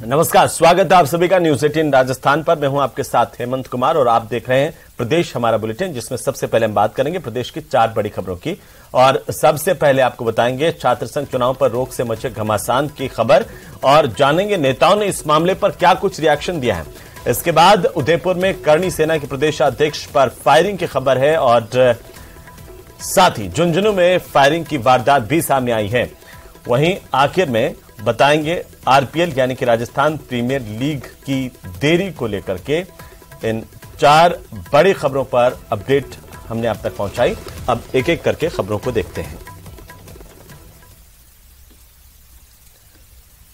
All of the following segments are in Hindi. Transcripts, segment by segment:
नमस्कार, स्वागत है आप सभी का न्यूज 18 राजस्थान पर। मैं हूं आपके साथ हेमंत कुमार और आप देख रहे हैं प्रदेश हमारा बुलेटिन, जिसमें सबसे पहले हम बात करेंगे प्रदेश की 4 बड़ी खबरों की। और सबसे पहले आपको बताएंगे छात्र संघ चुनाव पर रोक से मचे घमासान की खबर और जानेंगे नेताओं ने इस मामले पर क्या कुछ रिएक्शन दिया है। इसके बाद उदयपुर में करणी सेना के प्रदेशाध्यक्ष पर फायरिंग की खबर है और साथ ही झुंझुनू में फायरिंग की वारदात भी सामने आई है। वहीं आखिर में बताएंगे आरपीएल यानी कि राजस्थान प्रीमियर लीग की देरी को लेकर के इन 4 बड़ी खबरों पर अपडेट हमने आप तक पहुंचाई। अब एक एक करके खबरों को देखते हैं।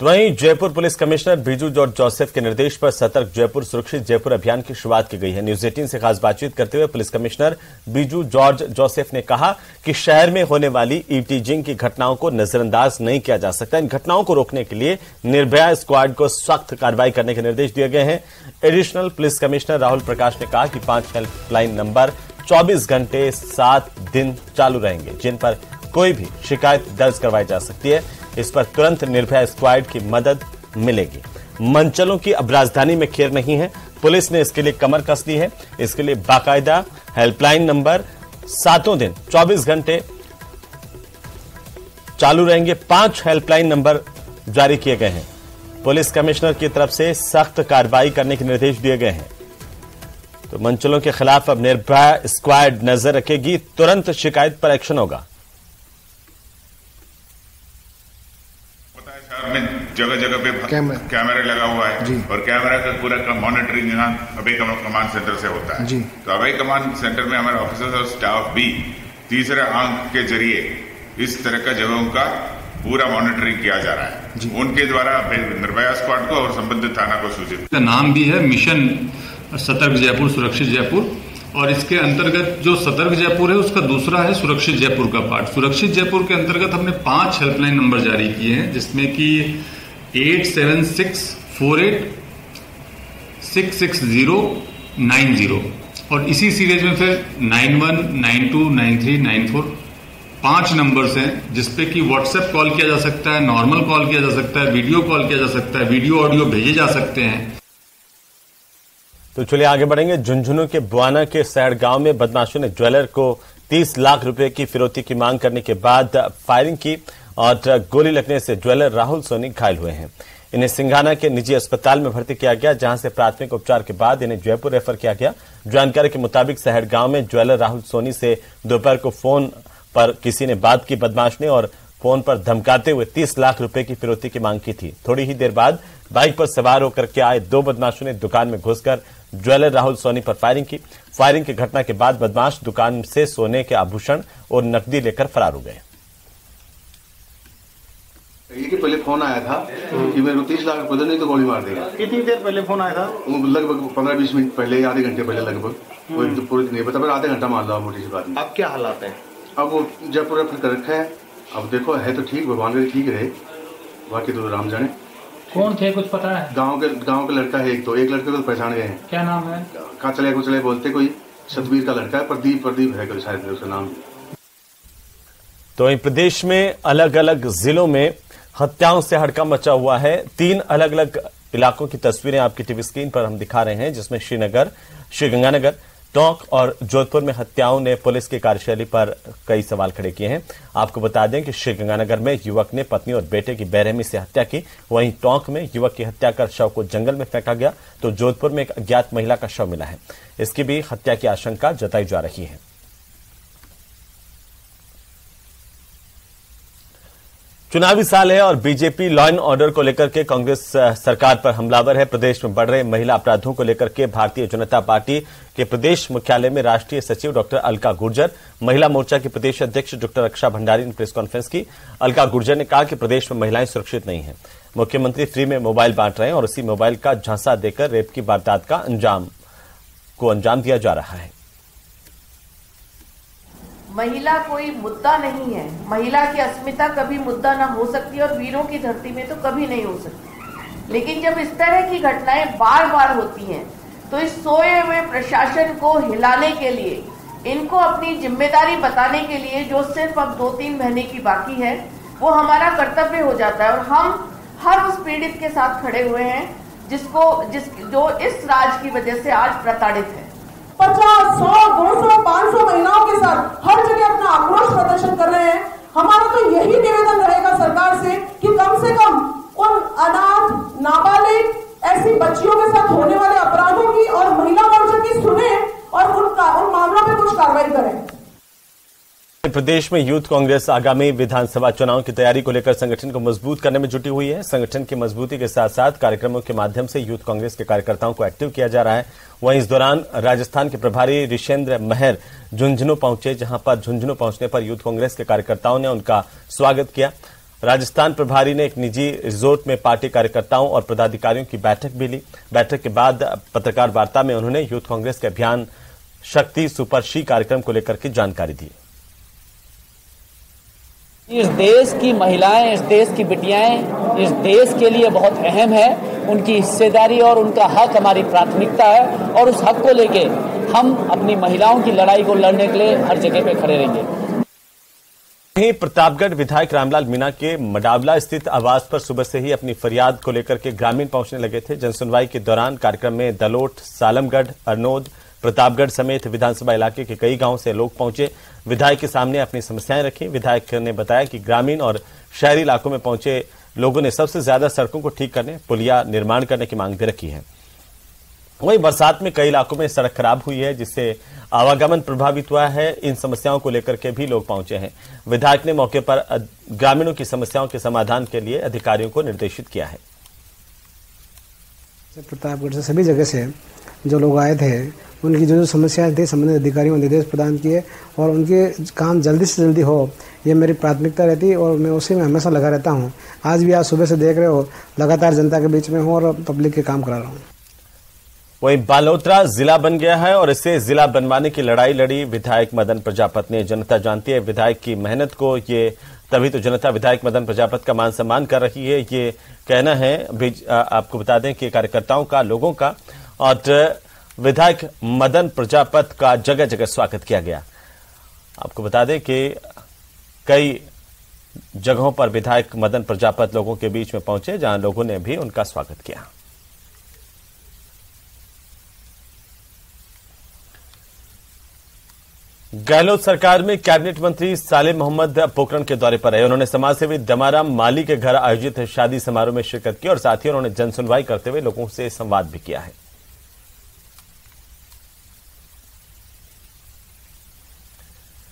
तो वहीं Jaipur police commissioner Biju George Joseph के निर्देश पर सतर्क जयपुर सुरक्षित जयपुर अभियान की शुरुआत की गई है। न्यूज 18 से खास बातचीत करते हुए police commissioner Biju George Joseph ने कहा कि शहर में होने वाली ईवटीजिंग की घटनाओं को नजरअंदाज नहीं किया जा सकता। इन घटनाओं को रोकने के लिए निर्भया स्क्वाड को सख्त कार्रवाई करने के निर्देश दिए गए हैं। Additional police commissioner Rahul Prakash ने कहा कि 5 हेल्पलाइन नंबर 24 घंटे 7 दिन चालू रहेंगे, जिन पर कोई भी शिकायत दर्ज करवाई जा सकती है। इस पर तुरंत निर्भया स्क्वाड की मदद मिलेगी। मंचलों की अब राजधानी में खेर नहीं है, पुलिस ने इसके लिए कमर कस ली है। इसके लिए बाकायदा हेल्पलाइन नंबर 7 दिन 24 घंटे चालू रहेंगे। 5 हेल्पलाइन नंबर जारी किए गए हैं। पुलिस कमिश्नर की तरफ से सख्त कार्रवाई करने के निर्देश दिए गए हैं। तो मंचलों के खिलाफ अब निर्भया स्क्वाड नजर रखेगी, तुरंत शिकायत पर एक्शन होगा। में जगह जगह पे कैमरा लगा हुआ है और कैमरा का पूरा मॉनिटरिंग यहाँ अभय कमांड सेंटर से होता है। तो अभय कमांड सेंटर में हमारे ऑफिसर्स और स्टाफ भी तीसरे आंख के जरिए इस तरह का जगहों का पूरा मॉनिटरिंग किया जा रहा है। उनके द्वारा निर्भया स्क्वाड को और संबंधित थाना को सूचित। नाम भी है मिशन सतर्क जयपुर सुरक्षित जयपुर, और इसके अंतर्गत जो सतर्क जयपुर है उसका दूसरा है सुरक्षित जयपुर का पार्ट। सुरक्षित जयपुर के अंतर्गत हमने 5 हेल्पलाइन नंबर जारी किए हैं, जिसमें कि 87648666090 और इसी सीरीज में फिर 91, 92, 93, 94 5 नंबर्स हैं, जिसपे कि व्हाट्सएप कॉल किया जा सकता है, नॉर्मल कॉल किया जा सकता है, वीडियो कॉल किया जा सकता है, वीडियो ऑडियो भेजे जा सकते हैं। तो चलिए आगे बढ़ेंगे। झुंझुनू के बुआना के सैड़ गांव में बदमाशों ने ज्वेलर को 30 लाख रुपए की फिरौती की मांग करने के बाद फायरिंग की और गोली लगने से ज्वेलर राहुल सोनी घायल हुए हैं। इन्हें सिंघाना के निजी अस्पताल में भर्ती किया गया, जहां से प्राथमिक उपचार के बाद इन्हें जयपुर रेफर किया गया। जानकारी के मुताबिक सहड़ गांव में ज्वेलर राहुल सोनी से दोपहर को फोन पर किसी ने बात की। बदमाश ने और फोन पर धमकाते हुए 30 लाख रुपए की फिरौती की मांग की थी। थोड़ी ही देर बाद बाइक पर सवार होकर के आए 2 बदमाशों ने दुकान में घुसकर ज्वेलर राहुल सोनी पर फायरिंग की। फायरिंग की घटना के बाद बदमाश दुकान से सोने के आभूषण और नकदी लेकर फरार हो गए। ये पहले फोन आया था कि मेरे को 30 लाख रुपए नहीं तो गोली मार देगा। कितनी देर पहले फोन आया था? लगभग 15-20 मिनट पहले, आधे घंटे पहले लगभग। कोई तो पूरी नहीं पता, पर आधे घंटा मान लो मोटी सी बात। अब क्या हालात है? अब वो जयपुर रेफर कर रखा है। अब देखो है तो ठीक, भगवान का ठीक रहे, बाकी तो राम जाने। कौन थे कुछ पता है? गांव के लड़का है एक लड़के को तो पहचान गए हैं। क्या नाम है? कुचले बोलते, कोई सतवीर का लड़का है, प्रदीप है कोई शायद उसका नाम। तो वहीं प्रदेश में अलग अलग जिलों में हत्याओं से हड़कंप मचा हुआ है। 3 अलग अलग इलाकों की तस्वीरें आपकी टीवी स्क्रीन पर हम दिखा रहे हैं, जिसमें श्रीगंगानगर, टोंक और जोधपुर में हत्याओं ने पुलिस की कार्यशैली पर कई सवाल खड़े किए हैं। आपको बता दें कि श्रीगंगानगर में युवक ने पत्नी और बेटे की बेरहमी से हत्या की। वहीं टोंक में युवक की हत्या कर शव को जंगल में फेंका गया, तो जोधपुर में एक अज्ञात महिला का शव मिला है। इसकी भी हत्या की आशंका जताई जा रही है। चुनावी साल है और बीजेपी लॉ एंड ऑर्डर को लेकर के कांग्रेस सरकार पर हमलावर है। प्रदेश में बढ़ रहे महिला अपराधों को लेकर के भारतीय जनता पार्टी के प्रदेश मुख्यालय में राष्ट्रीय सचिव डॉक्टर अलका गुर्जर, महिला मोर्चा की प्रदेश अध्यक्ष डॉक्टर रक्षा भंडारी ने प्रेस कॉन्फ्रेंस की। अलका गुर्जर ने कहा कि प्रदेश में महिलाएं सुरक्षित नहीं है। मुख्यमंत्री फ्री में मोबाइल बांट रहे हैं और उसी मोबाइल का झांसा देकर रेप की वारदात का अंजाम दिया जा रहा है। महिला कोई मुद्दा नहीं है। महिला की अस्मिता कभी मुद्दा ना हो सकती और वीरों की धरती में तो कभी नहीं हो सकती। लेकिन जब इस तरह की घटनाएं बार बार होती हैं तो इस सोए हुए प्रशासन को हिलाने के लिए, इनको अपनी जिम्मेदारी बताने के लिए जो सिर्फ अब 2-3 महीने की बाकी है, वो हमारा कर्तव्य हो जाता है। और हम हर उस पीड़ित के साथ खड़े हुए हैं जो इस राज की वजह से आज प्रताड़ित है। 50, 100, 200, 500 महिलाओं के साथ हर जगह अपना आक्रोश प्रदर्शन कर रहे हैं। हमारा तो यही निवेदन रहेगा सरकार से कि कम से कम उन अनाथ, नाबालिग, ऐसी बच्चियों के साथ होने वाले अपराधों की और महिला मोर्चा की सुने और उन मामलों पे कुछ कार्रवाई करें। प्रदेश में यूथ कांग्रेस आगामी विधानसभा चुनाव की तैयारी को लेकर संगठन को मजबूत करने में जुटी हुई है। संगठन की मजबूती के साथ साथ कार्यक्रमों के माध्यम से यूथ कांग्रेस के कार्यकर्ताओं को एक्टिव किया जा रहा है। वहीं इस दौरान राजस्थान के प्रभारी ऋषेंद्र महर झुंझुनू पहुंचे, जहां पर झुंझुनू पहुंचने पर यूथ कांग्रेस के कार्यकर्ताओं ने उनका स्वागत किया। राजस्थान प्रभारी ने एक निजी रिजोर्ट में पार्टी कार्यकर्ताओं और पदाधिकारियों की बैठक भी ली। बैठक के बाद पत्रकार वार्ता में उन्होंने यूथ कांग्रेस के अभियान शक्ति सुपर शी कार्यक्रम को लेकर के जानकारी दी। इस देश की महिलाएं, इस देश की बिटियाएं इस देश के लिए बहुत अहम है। उनकी हिस्सेदारी और उनका हक हमारी प्राथमिकता है और उस हक को लेके हम अपनी महिलाओं की लड़ाई को लड़ने के लिए हर जगह पे खड़े रहेंगे। वहीं प्रतापगढ़ विधायक रामलाल मीणा के मडावला स्थित आवास पर सुबह से ही अपनी फरियाद को लेकर के ग्रामीण पहुंचने लगे थे। जनसुनवाई के दौरान कार्यक्रम में दलोट, सालमगढ़, अरनोद, प्रतापगढ़ समेत विधानसभा इलाके के कई गांव से लोग पहुंचे, विधायक के सामने अपनी समस्याएं रखी। विधायक ने बताया कि ग्रामीण और शहरी इलाकों में पहुंचे लोगों ने सबसे ज्यादा सड़कों को ठीक करने, पुलिया निर्माण करने की मांग भी रखी है। वहीं बरसात में कई इलाकों में सड़क खराब हुई है, जिससे आवागमन प्रभावित हुआ है। इन समस्याओं को लेकर के भी लोग पहुंचे हैं। विधायक ने मौके पर ग्रामीणों की समस्याओं के समाधान के लिए अधिकारियों को निर्देशित किया है। प्रतापगढ़ से सभी जगह से जो लोग आए थे, उनकी जो समस्याएं थी संबंधित अधिकारियों को निर्देश प्रदान किए और उनके काम जल्दी से जल्दी हो, ये मेरी प्राथमिकता रहती है और मैं उसी में हमेशा लगा रहता हूँ। आज भी आप सुबह से देख रहे हो, लगातार जनता के बीच में हूँ और पब्लिक के काम करा रहा हूँ। वहीं बालोतरा जिला बन गया है और इसे जिला बनवाने की लड़ाई लड़ी विधायक मदन प्रजापति ने। जनता जानती है विधायक की मेहनत को, ये तभी तो जनता विधायक मदन प्रजापति का मान सम्मान कर रही है, ये कहना है। आपको बता दें कि कार्यकर्ताओं का, लोगों का और विधायक मदन प्रजापति का जगह जगह स्वागत किया गया। आपको बता दें कि कई जगहों पर विधायक मदन प्रजापति लोगों के बीच में पहुंचे, जहां लोगों ने भी उनका स्वागत किया। गहलोत सरकार में कैबिनेट मंत्री सालेह मोहम्मद पोखरण के दौरे पर रहे। उन्होंने समाजसेवी दमाराम माली के घर आयोजित शादी समारोह में शिरकत की और साथ ही उन्होंने जनसुनवाई करते हुए लोगों से संवाद भी किया है।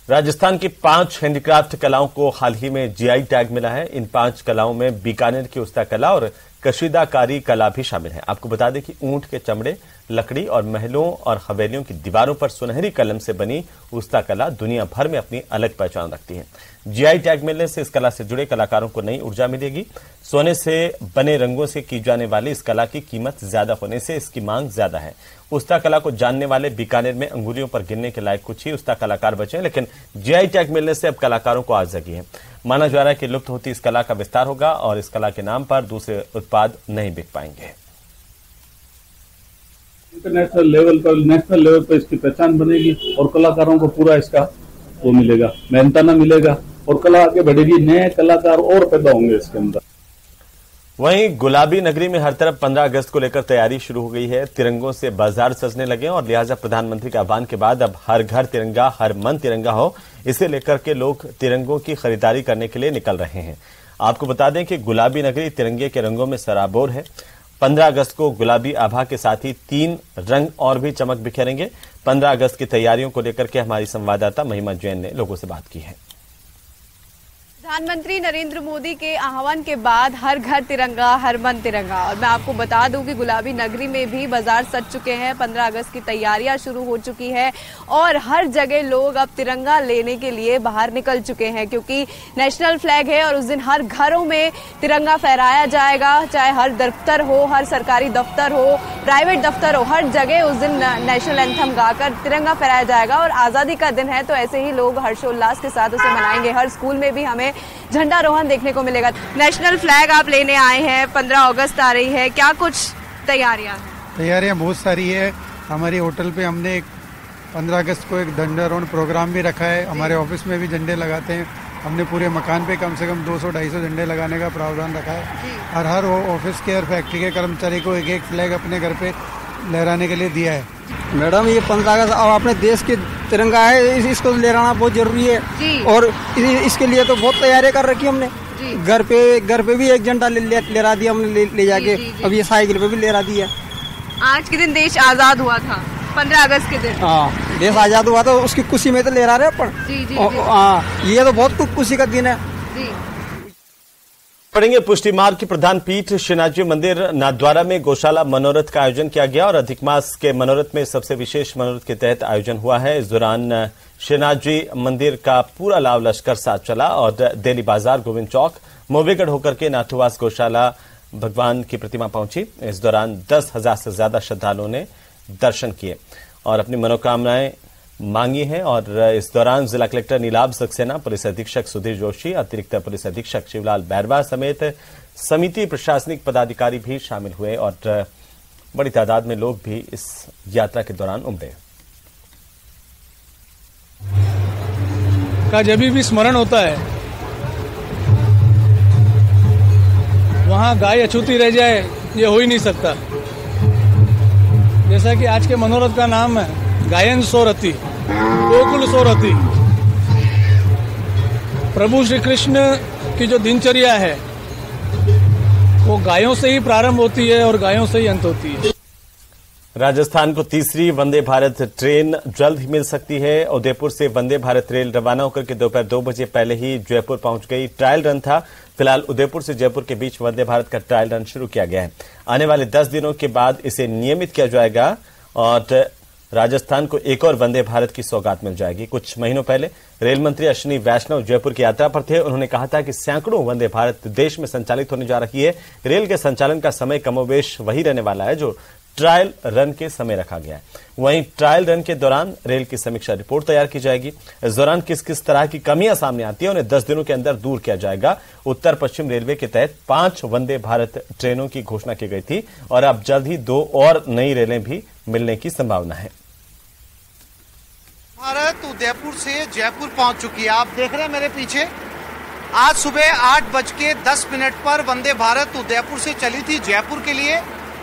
राजस्थान की 5 हैंडीक्राफ्ट कलाओं को हाल ही में जीआई टैग मिला है। इन 5 कलाओं में बीकानेर की उस्ता कला और कशीदाकारी कला भी शामिल है। आपको बता दें कि ऊंट के चमड़े, लकड़ी और महलों और हवेलियों की दीवारों पर सुनहरी कलम से बनी उस्ता कला दुनिया भर में अपनी अलग पहचान रखती है। जीआई टैग मिलने से इस कला से जुड़े कलाकारों को नई ऊर्जा मिलेगी। सोने से बने रंगों से की जाने वाली इस कला की कीमत ज्यादा होने से इसकी मांग ज्यादा है। उस्ता कला को जानने वाले बीकानेर में अंगुलियों पर गिनने के लायक कुछ ही उस्ता कलाकार बचे हैं, लेकिन जीआई टैग मिलने से अब कलाकारों को आस जगी है। माना जा रहा है कि लुप्त होती इस कला का विस्तार होगा और इस कला के नाम पर दूसरे उत्पाद नहीं बिक पाएंगे। इंटरनेशनल लेवल पर, नेशनल लेवल पर इसकी पहचान बनेगी और कलाकारों को पूरा इसका वो मिलेगा, मेहनताना मिलेगा और कला आगे बढ़ेगी, नए कलाकार और पैदा होंगे इसके अंदर। वहीं गुलाबी नगरी में हर तरफ 15 अगस्त को लेकर तैयारी शुरू हो गई है। तिरंगों से बाजार सजने लगे और लिहाजा प्रधानमंत्री के आह्वान के बाद अब हर घर तिरंगा, हर मन तिरंगा हो, इसे लेकर के लोग तिरंगों की खरीदारी करने के लिए निकल रहे हैं। आपको बता दें कि गुलाबी नगरी तिरंगे के रंगों में सराबोर है। 15 अगस्त को गुलाबी आभा के साथ ही 3 रंग और भी चमक बिखेरेंगे। 15 अगस्त की तैयारियों को लेकर के हमारी संवाददाता महिमा जैन ने लोगों से बात की है। प्रधानमंत्री नरेंद्र मोदी के आह्वान के बाद हर घर तिरंगा, हर मन तिरंगा। और मैं आपको बता दूं कि गुलाबी नगरी में भी बाजार सज चुके हैं। 15 अगस्त की तैयारियां शुरू हो चुकी है और हर जगह लोग अब तिरंगा लेने के लिए बाहर निकल चुके हैं, क्योंकि नेशनल फ्लैग है और उस दिन हर घरों में तिरंगा फहराया जाएगा। चाहे हर दफ्तर हो, हर सरकारी दफ्तर हो, प्राइवेट दफ्तर हो, हर जगह उस दिन नेशनल एंथम गाकर तिरंगा फहराया जाएगा। और आजादी का दिन है तो ऐसे ही लोग हर्षोल्लास के साथ उसे मनाएंगे। हर स्कूल में भी हमें झंडारोहण देखने को मिलेगा। नेशनल फ्लैग आप लेने आए हैं, 15 अगस्त आ रही है, क्या कुछ तैयारियां हैं? तैयारियां बहुत सारी है। हमारी होटल पे हमने 15 अगस्त को एक झंडारोहण प्रोग्राम भी रखा है। हमारे ऑफिस में भी झंडे लगाते हैं हमने पूरे मकान पे कम से कम 200-250 झंडे लगाने का प्रावधान रखा है और हर ऑफिस के और फैक्ट्री के कर्मचारी को एक एक फ्लैग अपने घर पे लहराने के लिए दिया है। मैडम ये 15 अगस्त अब अपने देश के तिरंगा है, इसको लहराना बहुत जरूरी है और इसके लिए तो बहुत तैयारी कर रखी हमने। घर पे भी एक झंडा लहरा दिया हमने ले जाके, अब ये साइकिल पे भी लहरा दिया। आज के दिन देश आजाद हुआ था, 15 अगस्त के दिन। हाँ, देश आजाद हुआ था, उसकी खुशी में तो लहरा रहे अपन। हाँ, ये तो बहुत खुशी का दिन है। पढ़ेंगे पुष्टि मार्ग की प्रधान पीठ श्रीनाथजी मंदिर नाथद्वारा में गौशाला मनोरथ का आयोजन किया गया और अधिक मास के मनोरथ में सबसे विशेष मनोरथ के तहत आयोजन हुआ है। इस दौरान श्रीनाथजी मंदिर का पूरा लाव लश्कर साथ चला और दिल्ली बाजार, गोविंद चौक, मोवेगढ़ होकर के नाथुवास गौशाला भगवान की प्रतिमा पहुंची। इस दौरान 10,000 से ज्यादा श्रद्धालुओं ने दर्शन किए और अपनी मनोकामनाएं मांगी हैं। और इस दौरान जिला कलेक्टर नीलाभ सक्सेना, पुलिस अधीक्षक सुधीर जोशी, अतिरिक्त पुलिस अधीक्षक शिवलाल बैरवा समेत समिति प्रशासनिक पदाधिकारी भी शामिल हुए और बड़ी तादाद में लोग भी इस यात्रा के दौरान उमड़े। का जब भी स्मरण होता है वहां गाय अछूती रह जाए, ये हो ही नहीं सकता। जैसा कि आज के मनोरथ का नाम है गायन सोरती, गोकुल सोरती। प्रभु श्री कृष्ण की जो दिनचर्या है वो गायों से ही प्रारंभ होती है और गायों से ही अंत होती है। राजस्थान को तीसरी वंदे भारत ट्रेन जल्द ही मिल सकती है। उदयपुर से वंदे भारत रेल रवाना होकर के दोपहर 2 बजे पहले ही जयपुर पहुंच गई। ट्रायल रन था। फिलहाल उदयपुर से जयपुर के बीच वंदे भारत का ट्रायल रन शुरू किया गया है। आने वाले 10 दिनों के बाद इसे नियमित किया जाएगा और राजस्थान को एक और वंदे भारत की सौगात मिल जाएगी। कुछ महीनों पहले रेल मंत्री अश्विनी वैष्णव जयपुर की यात्रा पर थे। उन्होंने कहा था कि सैकड़ों वंदे भारत देश में संचालित होने जा रही है। रेल के संचालन का समय कमोबेश वही रहने वाला है जो ट्रायल रन के समय रखा गया है। वहीं ट्रायल रन के दौरान रेल की समीक्षा रिपोर्ट तैयार की जाएगी। इस दौरान किस किस तरह की कमियां सामने आती है उन्हें 10 दिनों के अंदर दूर किया जाएगा। उत्तर पश्चिम रेलवे के तहत 5 वंदे भारत ट्रेनों की घोषणा की गई थी और अब जल्द ही 2 और नई रेलें भी मिलने की संभावना है। भारत उदयपुर से जयपुर पहुंच चुकी है। आप देख रहे हैं मेरे पीछे, आज सुबह 8:10 पर वंदे भारत उदयपुर से चली थी जयपुर के लिए।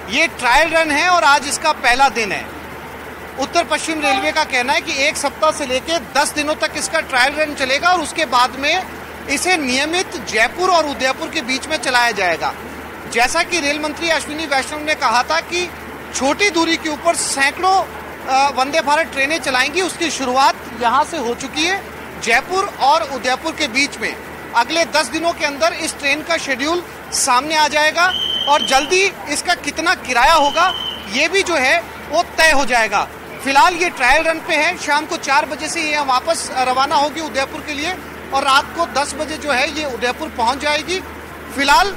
ये ट्रायल रन है और आज इसका पहला दिन है। उत्तर पश्चिम रेलवे का कहना है कि 1 सप्ताह से लेकर 10 दिनों तक इसका ट्रायल रन चलेगा और उसके बाद में इसे नियमित जयपुर और उदयपुर के बीच में चलाया जाएगा। जैसा कि रेल मंत्री अश्विनी वैष्णव ने कहा था कि छोटी दूरी के ऊपर सैकड़ों वंदे भारत ट्रेनें चलाएंगी, उसकी शुरुआत यहां से हो चुकी है। जयपुर और उदयपुर के बीच में अगले 10 दिनों के अंदर इस ट्रेन का शेड्यूल सामने आ जाएगा और जल्दी इसका कितना किराया होगा ये भी जो है वो तय हो जाएगा। फिलहाल ये ट्रायल रन पे है। शाम को 4 बजे से ये वापस रवाना होगी उदयपुर के लिए और रात को 10 बजे जो है ये उदयपुर पहुंच जाएगी। फिलहाल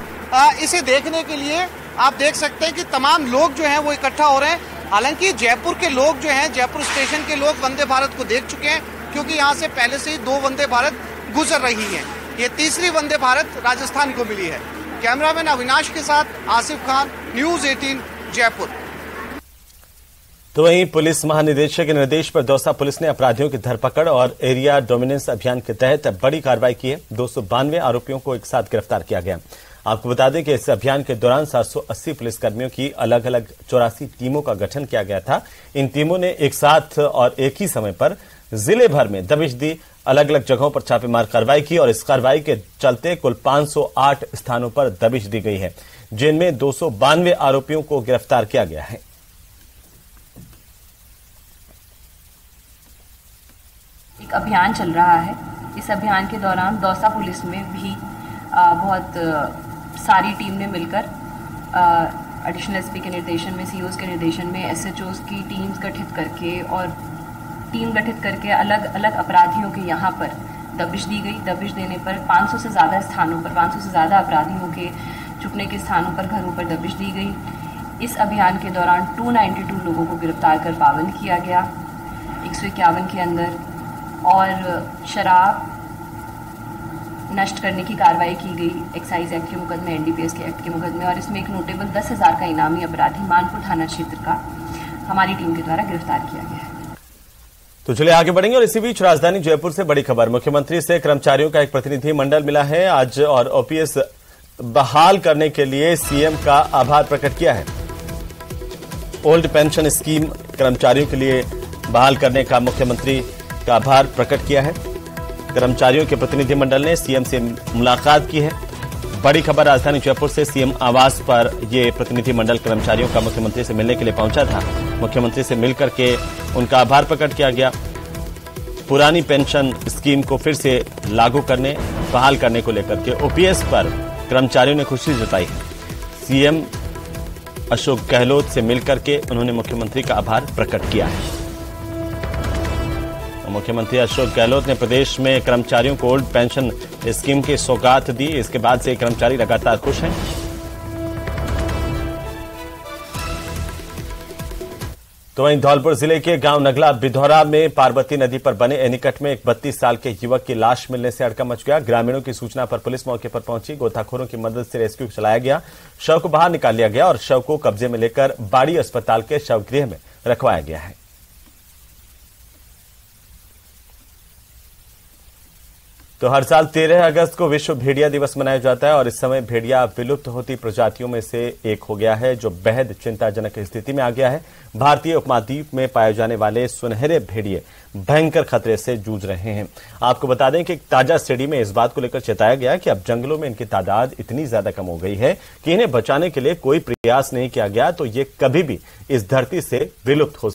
इसे देखने के लिए आप देख सकते हैं कि तमाम लोग जो हैं वो इकट्ठा हो रहे हैं। हालांकि जयपुर के लोग जो हैं, जयपुर स्टेशन के लोग वंदे भारत को देख चुके हैं क्योंकि यहाँ से पहले से ही 2 वंदे भारत गुजर रही हैं। ये तीसरी वंदे भारत राजस्थान को मिली है। कैमरामैन अविनाश के साथ आसिफ खान, न्यूज 18 जयपुर। तो वहीं पुलिस महानिदेशक के निर्देश पर दौसा पुलिस ने अपराधियों की धरपकड़ और एरिया डोमिनेंस अभियान के तहत बड़ी कार्रवाई की है। 292 आरोपियों को एक साथ गिरफ्तार किया गया। आपको बता दें कि इस अभियान के दौरान 780 पुलिसकर्मियों की अलग अलग 84 टीमों का गठन किया गया था। इन टीमों ने एक साथ और एक ही समय पर जिले भर में दबिश दी, अलग अलग जगहों पर छापेमार कार्रवाई की और इस कार्रवाई के चलते कुल 508 स्थानों पर दबिश दी गई है, जिनमें 292 आरोपियों को गिरफ्तार किया गया है। एक अभियान चल रहा है। इस अभियान के दौरान दौसा पुलिस में भी बहुत सारी टीम ने मिलकर एडिशनल एसपी के निर्देशन में, सीओज के निर्देशन में एसएचओज की टीम्स गठित करके और टीम गठित करके अलग अलग अपराधियों के यहाँ पर दबिश दी गई। दबिश देने पर 500 से ज़्यादा स्थानों पर, 500 से ज़्यादा अपराधियों के छुपने के स्थानों पर, घरों पर दबिश दी गई। इस अभियान के दौरान 292 लोगों को गिरफ्तार कर पाबंद किया गया 151 के अंदर, और शराब नष्ट करने की कार्रवाई की गई एक्साइज एक्ट के मुकदमे, एनडीपीएस के एक्ट के मुकदमे, और इसमें एक नोटेबल 10,000 का इनामी अपराधी मानपुर थाना क्षेत्र का हमारी टीम के द्वारा गिरफ्तार किया गया है। तो चलिए आगे बढ़ेंगे और इसी बीच राजधानी जयपुर से बड़ी खबर। मुख्यमंत्री से कर्मचारियों का एक प्रतिनिधि मंडल मिला है आज और ओपीएस बहाल करने के लिए सीएम का आभार प्रकट किया है। ओल्ड पेंशन स्कीम कर्मचारियों के लिए बहाल करने का मुख्यमंत्री का आभार प्रकट किया है। कर्मचारियों के प्रतिनिधि मंडल ने सीएम से मुलाकात की है। बड़ी खबर राजधानी जयपुर से सीएम आवास पर यह प्रतिनिधि मंडल कर्मचारियों का मुख्यमंत्री से मिलने के लिए पहुंचा था। मुख्यमंत्री से मिलकर के उनका आभार प्रकट किया गया। पुरानी पेंशन स्कीम को फिर से लागू करने, बहाल करने को लेकर के ओपीएस पर कर्मचारियों ने खुशी जताई। सीएम अशोक गहलोत से मिलकर के उन्होंने मुख्यमंत्री का आभार प्रकट किया है। मुख्यमंत्री अशोक गहलोत ने प्रदेश में कर्मचारियों को ओल्ड पेंशन स्कीम की सौगात दी। इसके बाद से कर्मचारी लगातार खुश हैं। तो वहीं धौलपुर जिले के गांव नगला बिधौरा में पार्वती नदी पर बने एनीकट में एक 32 साल के युवक की लाश मिलने से हड़कंप मच गया। ग्रामीणों की सूचना पर पुलिस मौके पर पहुंची। गोताखोरों की मदद से रेस्क्यू चलाया गया। शव को बाहर निकाल लिया गया और शव को कब्जे में लेकर बाड़ी अस्पताल के शवगृह में रखवाया गया है। तो हर साल 13 अगस्त को विश्व भेड़िया दिवस मनाया जाता है और इस समय भेड़िया विलुप्त होती प्रजातियों में से एक हो गया है, जो बेहद चिंताजनक स्थिति में आ गया है। भारतीय उपमहाद्वीप में पाए जाने वाले सुनहरे भेड़िए भयंकर खतरे से जूझ रहे हैं। आपको बता दें कि एक ताजा स्टडी में इस बात को लेकर चेताया गया कि अब जंगलों में इनकी तादाद इतनी ज्यादा कम हो गई है कि इन्हें बचाने के लिए कोई प्रयास नहीं किया गया तो ये कभी भी इस धरती से विलुप्त हो